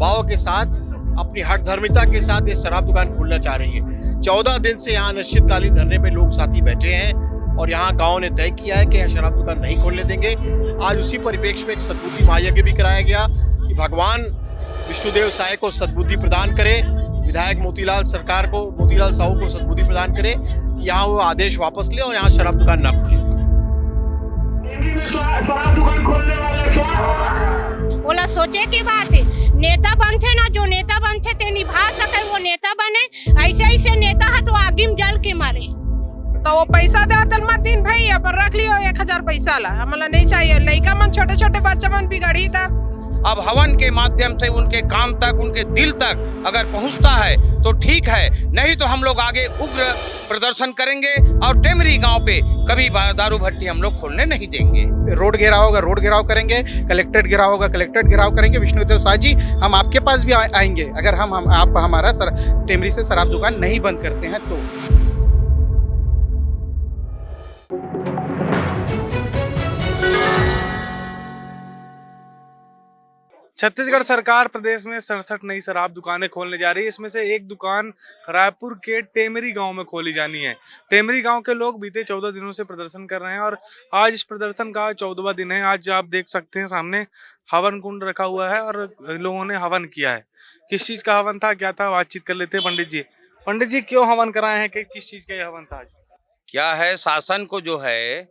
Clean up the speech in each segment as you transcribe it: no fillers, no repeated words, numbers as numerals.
दबाव के साथ, अपनी हठधर्मिता के साथ ये शराब दुकान खोलना चाह रही है। 14 दिन से यहाँ अनिश्चितकालीन धरने पे लोग साथी बैठे हैं और यहाँ गांव ने तय किया है कि यहाँ शराब दुकान नहीं खोलने देंगे। आज उसी परिप्रेक्ष्य में एक सद्बुद्धि महायज्ञ भी कराया गया कि भगवान विष्णुदेव साय को सद्बुद्धि प्रदान करे, विधायक मोतीलाल साहू को सद्बुद्धि प्रदान करे कि यहाँ वो आदेश वापस ले और यहाँ शराब दुकान ना खोले। बोला सोचे की बात है, नेता बनते ना, जो नेता बनते थे निभा सके वो नेता बने, ऐसे नेता है तो आगिम जल के मारे। तो वो पैसा दे तल मत दिन भैया पर रख लियो 1000 पैसा ला, हमारा नहीं चाहिए। लड़का मन छोटे छोटे बच्चा मन बिगड़ी था। अब हवन के माध्यम से उनके कान तक, उनके दिल तक अगर पहुंचता है तो ठीक है, नहीं तो हम लोग आगे उग्र प्रदर्शन करेंगे और टेमरी गांव पे कभी दारू भट्टी हम लोग खोलने नहीं देंगे। रोड घेराव होगा, रोड घेराव करेंगे, कलेक्ट्रेट घेराव होगा, कलेक्ट्रेट घेराव करेंगे। विष्णुदेव साय जी, हम आपके पास भी आएंगे अगर आप हमारा टेमरी से शराब दुकान नहीं बंद करते हैं तो। छत्तीसगढ़ सरकार प्रदेश में 67 नई शराब दुकानें खोलने जा रही है। इसमें से एक दुकान रायपुर के टेमरी गांव में खोली जानी है। टेमरी गांव के लोग बीते 14 दिनों से प्रदर्शन कर रहे हैं और आज इस प्रदर्शन का 14वां दिन है। आज आप देख सकते हैं सामने हवन कुंड रखा हुआ है और लोगों ने हवन किया है। किस चीज का हवन था, क्या था, बातचीत कर लेते हैं पंडित जी। पंडित जी, क्यों हवन कराए हैं, किस चीज का हवन था आज? क्या है, शासन को जो है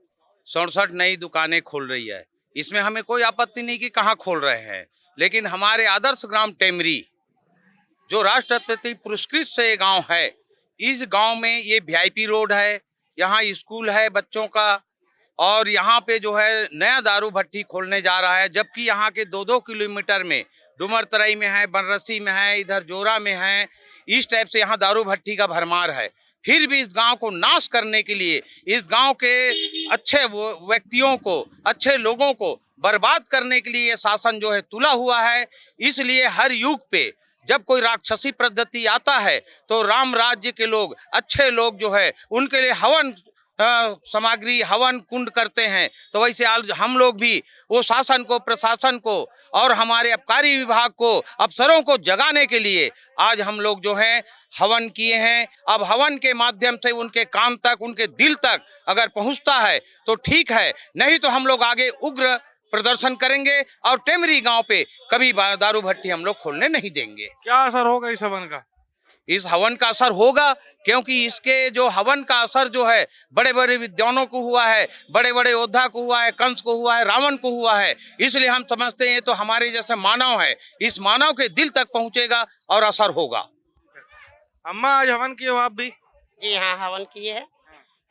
67 नई दुकानें खोल रही है, इसमें हमें कोई आपत्ति नहीं कि कहाँ खोल रहे हैं, लेकिन हमारे आदर्श ग्राम टेमरी जो राष्ट्रपति पुरस्कृत से गांव है, इस गांव में ये वीआईपी रोड है, यहाँ स्कूल है बच्चों का और यहाँ पे जो है नया दारू भट्टी खोलने जा रहा है। जबकि यहाँ के 2-2 किलोमीटर में डुमरतराई में है, बनरसी में है, इधर जोरा में है, इस टाइप से यहाँ दारू भट्टी का भरमार है। फिर भी इस गांव को नाश करने के लिए, इस गांव के अच्छे व्यक्तियों को, अच्छे लोगों को बर्बाद करने के लिए ये शासन जो है तुला हुआ है। इसलिए हर युग पे जब कोई राक्षसी पद्धति आता है तो राम राज्य के लोग, अच्छे लोग जो है उनके लिए हवन सामग्री, हवन कुंड करते हैं। तो वैसे हम लोग भी वो शासन को, प्रशासन को और हमारे आबकारी विभाग को, अफसरों को जगाने के लिए आज हम लोग जो हैं हवन किए हैं। अब हवन के माध्यम से उनके कान तक, उनके दिल तक अगर पहुंचता है तो ठीक है, नहीं तो हम लोग आगे उग्र प्रदर्शन करेंगे और टेमरी गांव पे कभी दारू भट्टी हम लोग खोलने नहीं देंगे। क्या असर होगा इस हवन का? इस हवन का असर होगा क्योंकि इसके जो हवन का असर जो है बड़े बड़े विद्वानों को हुआ है, बड़े बड़े योद्धा को हुआ है, कंस को हुआ है, रावण को हुआ है। इसलिए हम समझते हैं तो हमारे जैसे मानव है, इस मानव के दिल तक पहुंचेगा और असर होगा। अम्मा, आज हवन किए हो आप भी? जी हाँ, हवन किए हैं।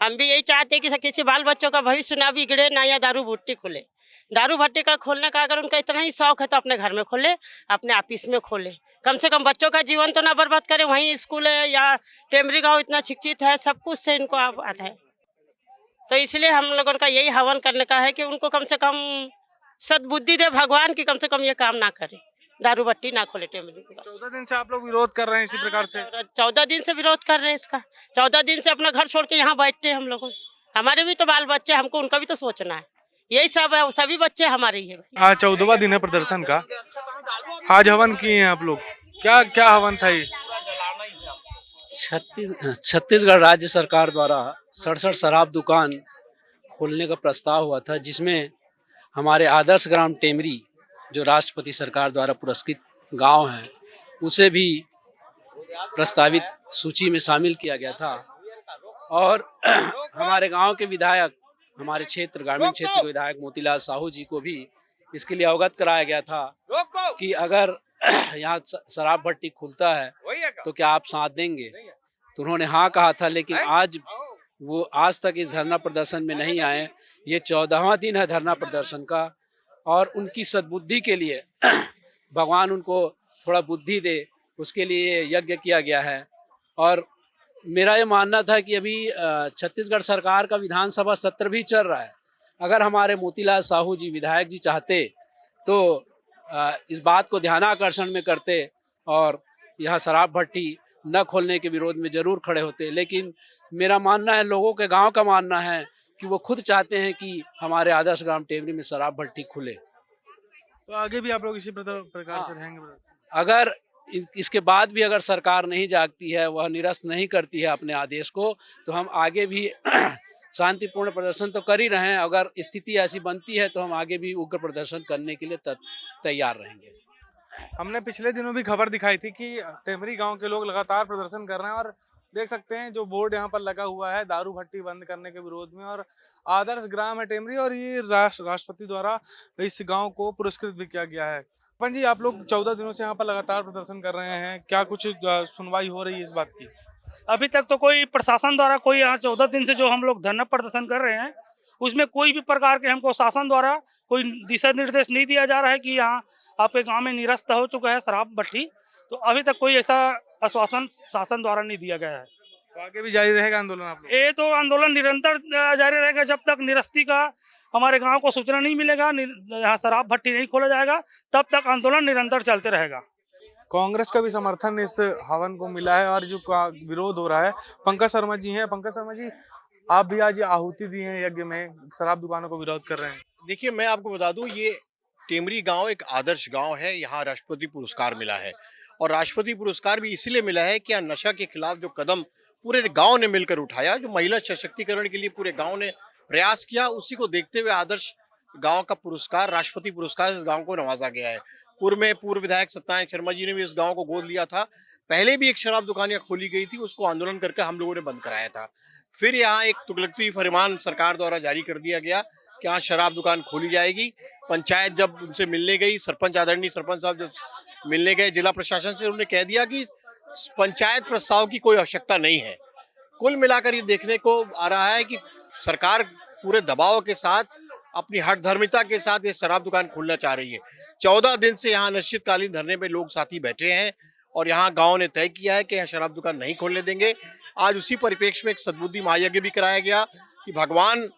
हम भी यही चाहते हैं कि किसी बाल बच्चों का भविष्य ना बिगड़े, ना या दारू भट्टी खुले। दारू भट्टी का खोलने का अगर उनका इतना ही शौक है तो अपने घर में खोले, अपने ऑफिस में खोले। कम से कम बच्चों का जीवन तो ना बर्बाद करें। वहीं स्कूल है या टेमरी गांव इतना शिक्षित है, सब कुछ से इनको आता है। तो इसलिए हम लोगों का यही हवन करने का है कि उनको कम से कम सद्बुद्धि दे भगवान की, कम से कम ये काम ना करे, दारू भट्टी ना खोले टेमरी। 14 दिन से आप लोग विरोध कर रहे हैं इसी प्रकार से? 14 दिन से विरोध कर रहे हैं इसका। 14 दिन से अपना घर छोड़ के यहाँ बैठते हैं हम लोग। हमारे भी तो बाल बच्चे, हमको उनका भी तो सोचना है। यही सब है, सभी बच्चे हमारे ही है। आज 14वां दिन है प्रदर्शन का। आज हवन किए हैं आप लोग, क्या क्या हवन था ये? छत्तीसगढ़ राज्य सरकार द्वारा 67 शराब दुकान खोलने का प्रस्ताव हुआ था, जिसमें हमारे आदर्श ग्राम टेमरी जो राष्ट्रपति सरकार द्वारा पुरस्कृत गांव है, उसे भी प्रस्तावित सूची में शामिल किया गया था। और हमारे गांव के विधायक, हमारे क्षेत्र, ग्रामीण क्षेत्र के विधायक मोतीलाल साहू जी को भी इसके लिए अवगत कराया गया था कि अगर यहाँ शराब भट्टी खुलता है तो क्या आप साथ देंगे। तो उन्होंने हाँ कहा था, लेकिन आज तक इस धरना प्रदर्शन में नहीं आए। ये 14वां दिन है धरना प्रदर्शन का और उनकी सद्बुद्धि के लिए भगवान उनको थोड़ा बुद्धि दे, उसके लिए यज्ञ किया गया है। और मेरा ये मानना था कि अभी छत्तीसगढ़ सरकार का विधानसभा सत्र भी चल रहा है। अगर हमारे मोतीलाल साहू जी विधायक जी चाहते तो इस बात को ध्यानाकर्षण में करते और यह शराब भट्टी न खोलने के विरोध में जरूर खड़े होते। लेकिन मेरा मानना है, लोगों के गांव का मानना है कि वो खुद चाहते हैं कि हमारे आदर्श ग्राम टेमरी में शराब भट्टी खुले। तो आगे भी आप लोग इसी प्रकार से रहेंगे प्रदर्शन? अगर इसके बाद भी अगर सरकार नहीं जागती है, वह निरस्त नहीं करती है अपने आदेश को, तो हम आगे भी शांतिपूर्ण प्रदर्शन तो कर ही रहे हैं। अगर स्थिति ऐसी बनती है तो हम आगे भी उग्र प्रदर्शन करने के लिए तैयार रहेंगे। हमने पिछले दिनों भी खबर दिखाई थी कि टेमरी गांव के लोग लगातार प्रदर्शन कर रहे हैं और देख सकते हैं जो बोर्ड यहाँ पर लगा हुआ है दारू भट्टी बंद करने के विरोध में, और आदर्श ग्राम है टेमरी और ये राष्ट्रपति द्वारा इस गांव को पुरस्कृत भी किया गया है। पंत जी, आप लोग 14 दिनों से यहाँ पर लगातार प्रदर्शन कर रहे हैं, क्या कुछ सुनवाई हो रही है इस बात की? अभी तक तो कोई प्रशासन द्वारा कोई यहाँ 14 दिन से जो हम लोग धरना प्रदर्शन कर रहे हैं उसमें कोई भी प्रकार के हमको शासन द्वारा कोई दिशा निर्देश नहीं दिया जा रहा है कि यहाँ आपके गांव में निरस्त हो चुका है शराब भट्टी। तो अभी तक कोई ऐसा आश्वासन शासन द्वारा नहीं दिया गया है। तो आगे भी जारी रहेगा आंदोलन आप लोग? ये तो आंदोलन निरंतर जारी रहेगा जब तक निरस्ती का हमारे गांव को सूचना नहीं मिलेगा, यहाँ शराब भट्टी नहीं खोला जाएगा, तब तक आंदोलन निरंतर चलते रहेगा। कांग्रेस का भी समर्थन इस हवन को मिला है और जो विरोध हो रहा है, पंकज शर्मा जी हैं। पंकज शर्मा जी, आप भी आज आहुति दी है यज्ञ में, शराब दुकानों को विरोध कर रहे हैं। देखिए, मैं आपको बता दूं, ये टेमरी गांव एक आदर्श गांव है। यहाँ राष्ट्रपति पुरस्कार मिला है और राष्ट्रपति पुरस्कार भी इसलिए मिला है कि नशा के खिलाफ जो कदम पूरे गांव ने मिलकर उठाया, जो महिला सशक्तिकरण के लिए पूरे गांव ने प्रयास किया, उसी को देखते हुए आदर्श गांव का पुरस्कार, राष्ट्रपति पुरस्कार इस गांव को नवाजा गया है। पूर्व विधायक सत्यनारायण शर्मा जी ने भी इस गांव को गोद लिया था। पहले भी एक शराब दुकान यहाँ खोली गई थी, उसको आंदोलन करके हम लोगों ने बंद कराया था। फिर यहाँ एक तुगलकी फरमान सरकार द्वारा जारी कर दिया गया कि यहाँ शराब दुकान खोली जाएगी। पंचायत जब उनसे मिलने गई, सरपंच आदरणीय सरपंच साहब जब मिलने गए जिला प्रशासन से, उन्होंने कह दिया कि पंचायत प्रस्ताव की कोई आवश्यकता नहीं है। कुल मिलाकर ये देखने को आ रहा है कि सरकार पूरे दबाव के साथ, अपनी हठधर्मिता के साथ ये शराब दुकान खोलना चाह रही है। 14 दिन से यहाँ अनिश्चितकालीन धरने पे लोग साथी बैठे हैं और यहाँ गांव ने तय किया है कि यहाँ शराब दुकान नहीं खोलने देंगे। आज उसी परिप्रेक्ष्य में एक सद्बुद्धि महायज्ञ भी कराया गया कि भगवान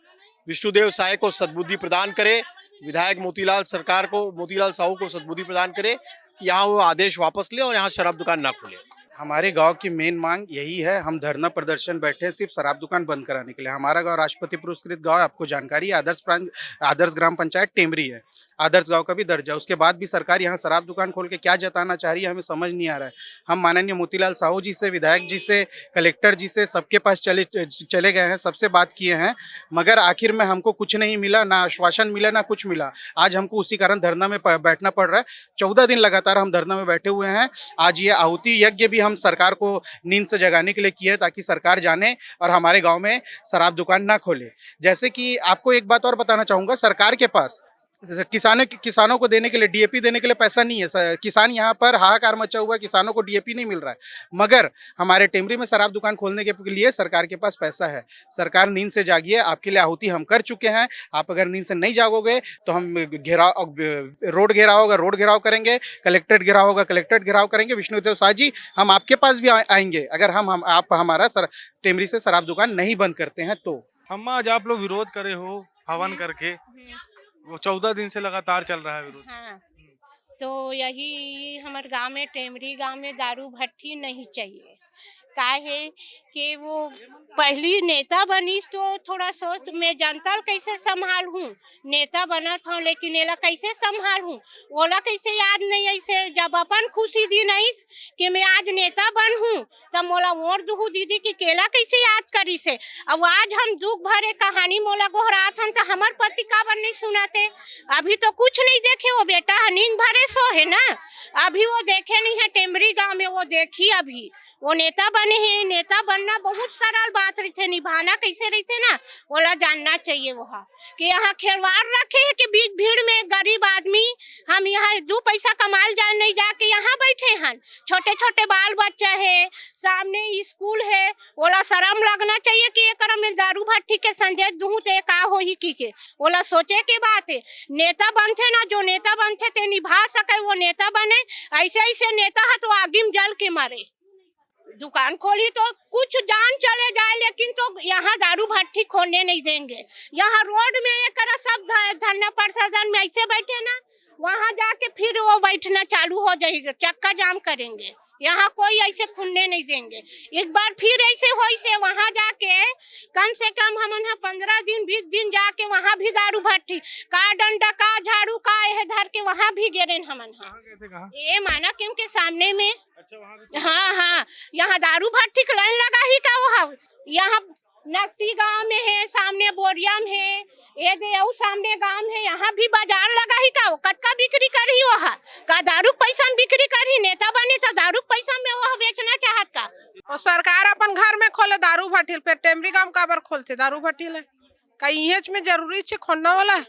विष्णुदेव साय को सद्बुद्धि प्रदान करे, विधायक मोतीलाल साहू को सद्बुद्धि प्रदान करे कि यहाँ वो आदेश वापस ले और यहाँ शराब दुकान ना खोले। हमारे गांव की मेन मांग यही है। हम धरना प्रदर्शन बैठे हैं सिर्फ शराब दुकान बंद कराने के लिए। हमारा गांव राष्ट्रपति पुरस्कृत गांव है, आपको जानकारी है। आदर्श ग्राम पंचायत टेमरी है, आदर्श गांव का भी दर्जा। उसके बाद भी सरकार यहाँ शराब दुकान खोल के क्या जताना चाह रही है, हमें समझ नहीं आ रहा है। हम माननीय मोतीलाल साहू जी से, विधायक जी से, कलेक्टर जी से, सबके पास चले गए हैं, सबसे बात किए हैं, मगर आखिर में हमको कुछ नहीं मिला, ना आश्वासन मिला, ना कुछ मिला। आज हमको उसी कारण धरना में बैठना पड़ रहा है। 14 दिन लगातार हम धरना में बैठे हुए हैं। आज ये आहुति यज्ञ भी हम सरकार को नींद से जगाने के लिए किए ताकि सरकार जाने और हमारे गांव में शराब दुकान ना खोले। जैसे कि आपको एक बात और बताना चाहूंगा, सरकार के पास किसानों को देने के लिए, डीएपी देने के लिए पैसा नहीं है। किसान यहाँ पर हाहाकार मचा हुआ है, किसानों को डीएपी नहीं मिल रहा है, मगर हमारे टेमरी में शराब दुकान खोलने के लिए सरकार के पास पैसा है। सरकार नींद से जागिए, आपके लिए आहुति हम कर चुके हैं। आप अगर नींद से नहीं जागोगे तो हम रोड घेराव करेंगे, कलेक्ट्रेट घेराव करेंगे। विष्णुदेव साय जी, हम आपके पास भी आएंगे अगर आप हमारा टेमरी से शराब दुकान नहीं बंद करते हैं तो। हम आज आप लोग विरोध करे हो हवन करके, वो 14 दिन से लगातार चल रहा है विरोध। हाँ, तो यही हमारे गांव में, टेमरी गांव में दारू भट्टी नहीं चाहिए। काहे कि वो पहली नेता बनी तो थोड़ा सोच मैं जनता कैसे संभालूं, नेता बना था लेकिन एला कैसे संभालूं, ओला कैसे याद नहीं ऐसे जब अपन खुशी दी नहीं कि मैं आज नेता बन हूँ तब मोला वोट दूँ दीदी की केला कैसे याद करी से। अब आज हम दुख भरे कहानी मोला गोहरात हन तो हमार पति का बन नहीं सुनाते। अभी तो कुछ नहीं देखे, वो बेटा नींद भरे सो है ना, अभी वो देखे नहीं है टेमरी गाँव में, वो देखी अभी वो नेता बने हैं। नेता बनना बहुत सरल बात रहते, निभाना कैसे रहते ना, बोला जानना चाहिए वहाँ कि यहाँ खिलवाड़ रखे है कि बीच भीड़ में गरीब आदमी हम यहाँ 2 पैसा कमाल जा नहीं जाके यहाँ बैठे हैं। छोटे छोटे बाल बच्चा है, सामने स्कूल है, बोला शर्म लगना चाहिए कि एक में दारू भट्टी के संजय दूँ तो का हो ही की बोला सोचे की बात है। नेता बनते ना, जो नेता बनते ते निभा सके वो नेता बने, ऐसे ऐसे नेता है तो आगे में जल के मारे। दुकान खोली तो कुछ जान चले जाए, लेकिन तो यहाँ दारू भट्टी खोलने नहीं देंगे। यहाँ रोड में एक सब धरना प्रदर्शन में ऐसे बैठे ना, वहाँ जाके फिर वो बैठना चालू हो जाएगा, चक्का जाम करेंगे। यहाँ कोई ऐसे खुलने नहीं देंगे। एक बार फिर ऐसे हो से वहाँ जाके कम से कम हम 15 दिन 20 दिन जाके वहाँ भी दारू भट्टी का डंडा का झाड़ू का यह धर के वहाँ भी गिरे हमन। ये माना क्योंकि सामने में हाँ हाँ यहाँ दारू भट्टी का लाइन लगा ही का वो यहाँ नक्ती गांव में है, सामने बोरिया में है, ये देऊ सामने गांव है, यहाँ भी बाजार लगा ही का वो कटका बिक्री करी वो का दारू पैसा में बिक्री करी। नेता बने तो दारू पैसा में वो बेचना चाहत का। और सरकार अपन घर में खोले दारू भट्टी, फिर टेमरी गांव का बार खोलते दारू भट्टी ले का इहेच में जरूरी छे खोलना वाला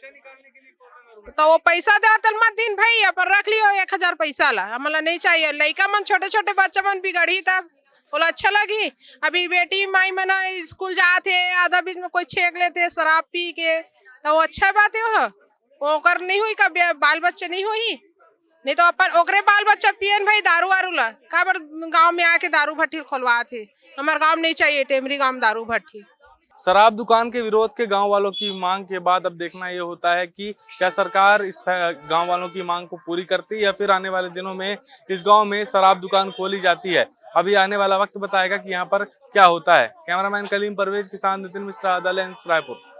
तो वो पैसा दे तल मत दिन भाई अपन रख लियो 1000 पैसा ला हमला नहीं चाहिए। लड़का मन छोटे छोटे बच्चा मन बिगड़ी तब बोला अच्छा लगी। अभी बेटी माई मना स्कूल जाते आधा बीच में कोई छेक लेते शराब पी के तो वो अच्छा बात है वो कर नहीं हुई कभी बाल बच्चे नहीं हुई नहीं तो अपन ओकरे बाल बच्चा पियन भाई दारू वारू ला का बार गाँव में आके दारू भट्टी खोलवा थे। हमारे गाँव नहीं चाहिए टेमरी गाँव दारू भट्टी। शराब दुकान के विरोध के गांव वालों की मांग के बाद अब देखना ये होता है कि क्या सरकार इस गांव वालों की मांग को पूरी करती है या फिर आने वाले दिनों में इस गांव में शराब दुकान खोली जाती है। अभी आने वाला वक्त बताएगा कि यहाँ पर क्या होता है। कैमरामैन कलीम परवेज के साथ नितिन मिश्रा, द लेंस, रायपुर।